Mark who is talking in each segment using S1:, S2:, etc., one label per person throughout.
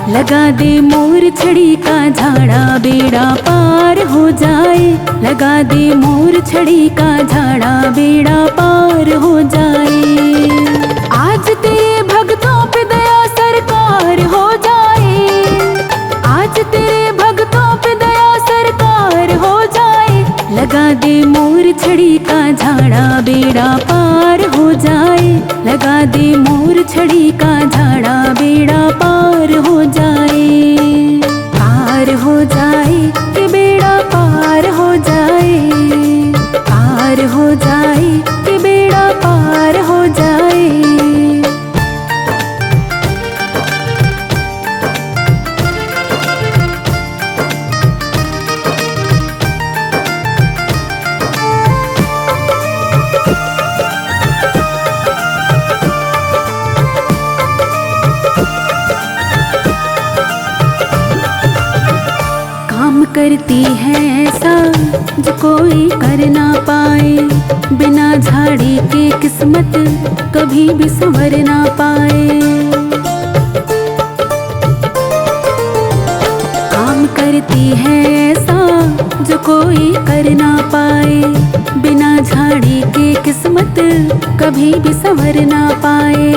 S1: लगा दे मोर छड़ी का झाड़ा बेड़ा पार हो जाए। लगा दे मोर छड़ी का झाड़ा बेड़ा पार हो जाए। आज तेरे भक्तों पे दया सरकार हो जाए। आज तेरे भक्तों पे दया सरकार हो जाए। लगा दे मोर छड़ी का झाड़ा बेड़ा पार हो जाए। लगा दे मोर छड़ी का झाड़ा बेड़ा पार हो जाए। पार हो जाए कि बेड़ा पार हो जाए। पार हो जाए कि बेड़ा पार हो जाए। करती है ऐसा जो कोई कर ना पाए। बिना झाड़ी के किस्मत कभी भी संवर ना पाए। काम करती है ऐसा जो कोई कर ना पाए। बिना झाड़ी के किस्मत कभी भी संवर ना पाए।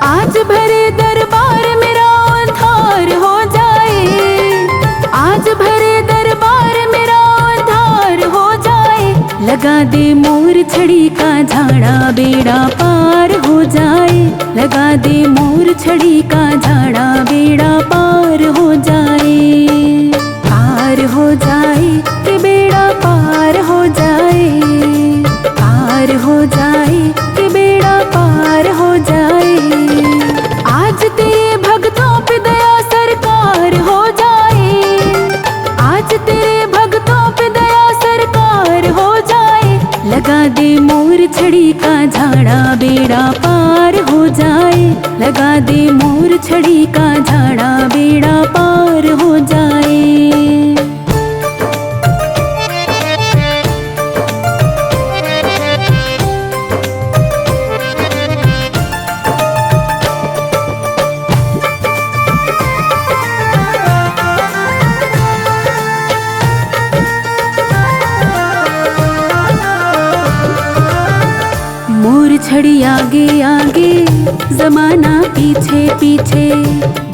S1: आज भरे दरबार मेरा उद्धार हो जाए। आज भरे दरबार मेरा उद्धार हो जाए। लगा दे मोर छड़ी का झाड़ा बेड़ा पार हो जाए। लगा दे मोर छड़ी का झाड़ा बेड़ा पार हो जाए। पार हो जाए कि बेड़ा पार हो जाए। पार हो जाए कि बेड़ा पार हो जाए। आज तेरे भक्तों पे दया सरकार हो जाए। आज तेरे भक्तों पे दया सरकार हो जाए। लगा दे मोर छड़ी का झाड़ा बेड़ा पार हो जाए। लगा दे मोर छड़ी का झाड़ा बेड़ा पार हो जाए। मोर छड़ी आगे आगे जमाना पीछे पीछे।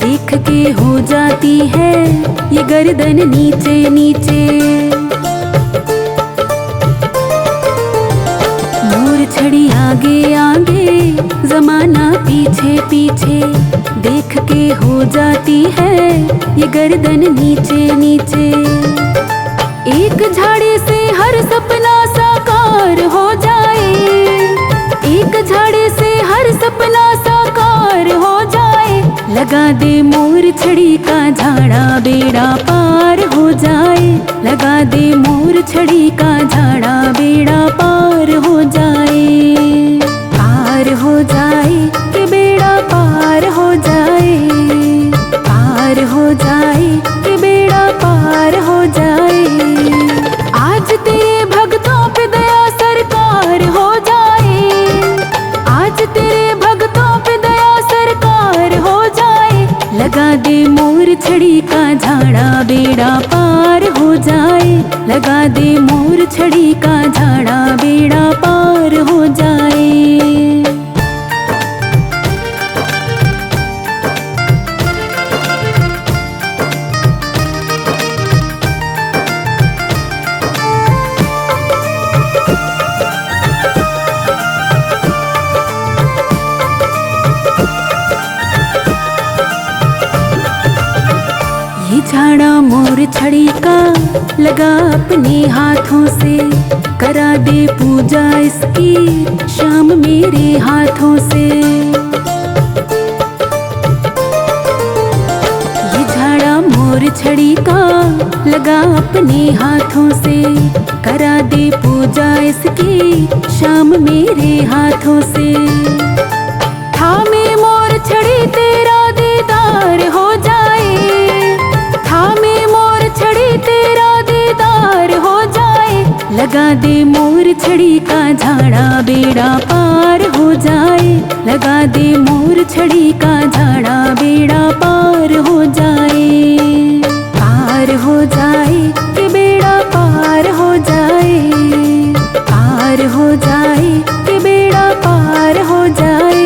S1: देख के हो जाती है ये गर्दन नीचे नीचे। मोर छड़ी आगे आगे जमाना पीछे पीछे। देख के हो जाती है ये गर्दन नीचे नीचे। एक झाड़ी से हर सपना साकार हो जाए। एक झाड़ी से हर सपना साकार हो जाए। लगा दे मोर छड़ी का झाड़ा बेड़ा पार हो जाए। लगा दे मोर छड़ी का झाड़ा बेड़ा पार हो जाए। पार हो जाए कि बेड़ा पार हो जाए। पार हो जाए कि बेड़ा पार हो जाए। आज तेरे भक्तों पे दया सरकार हो जाए। आज तेरे भक्तों पे दया सरकार हो जाए। लगा दे मोर छड़ी का झाड़ा बेड़ा पार हो जाए। लगा दे मोर छड़ी का झाड़ा बेड़ा पार हो जाए। झाड़ा मोर छड़ी का लगा अपने हाथों से। करा दे पूजा इसकी शाम मेरे हाथों से। ये झाड़ा मोर छड़ी का लगा अपने हाथों से। करा दे पूजा इसकी शाम मेरे हाथों से। थामे मोर छड़ी तेरा दीदार हो जाए। थामे मोर छड़ी तेरा दीदार हो जाए। लगा दे मोर छड़ी का झाड़ा बेड़ा पार हो जाए। लगा दे मोर छड़ी का झाड़ा बेड़ा पार पार हो जाए, पार हो जाए कि बेड़ा पार हो जाए, पार हो जाए कि बेड़ा पार हो जाए।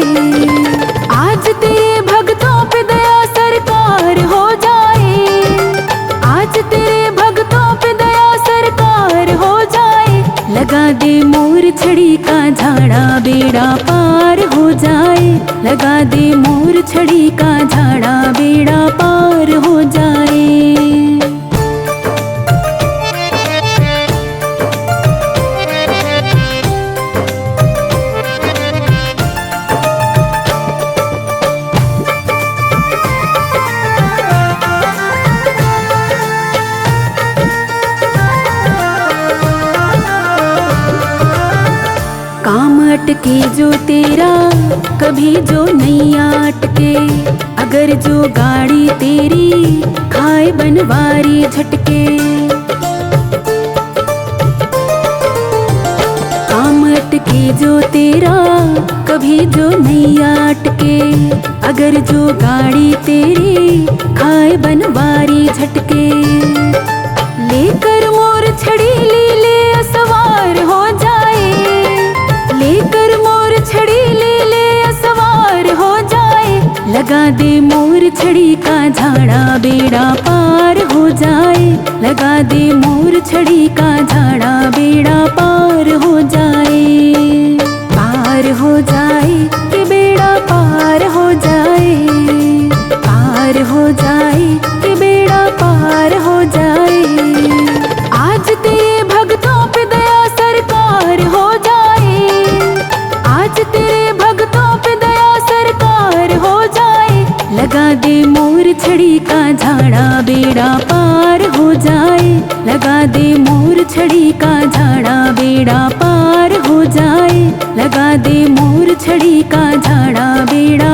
S1: आज तेरे भक्तों पे दया सरकार हो जाए, आज तेरे भक्तों पे दया सरकार हो जाए। लगा दे मोर छड़ी का झाड़ा बेड़ा पार हो जाए, लगा दे मोर छड़ी का झाड़ा बेड़ा पार हो जाए। काम अटके जो तेरा कभी जो नैया अटके, अगर जो गाड़ी तेरी खाए बनवारी झटके। काम अटके जो तेरा कभी जो नैया अटके, अगर जो गाड़ी तेरी खाए बनवारी झटके। लेकर मोर छड़ी लीले सवार हो जाए, लेकर मोर छड़ी लीले सवार हो जाए। लगा दे मोर छड़ी का झाड़ा बेड़ा पार हो जाए, लगा दे मोर छड़ी का झाड़ा बेड़ा पार हो जाए, पार हो जाए कि बेड़ा पार हो जाए, पार हो जाए कि बेड़ा पार हो जाए। आज तेरे भक्तों पे दया सरकार हो जाए, आज तेरे भक्तों पे दया सरकार हो जाए। लगा दे मोर छड़ी का झाड़ा बेड़ा पार हो जाए, लगा दे मोर छड़ी का झाड़ा बेड़ा पार हो जाए, लगा दे मोर छड़ी का झाड़ा बेड़ा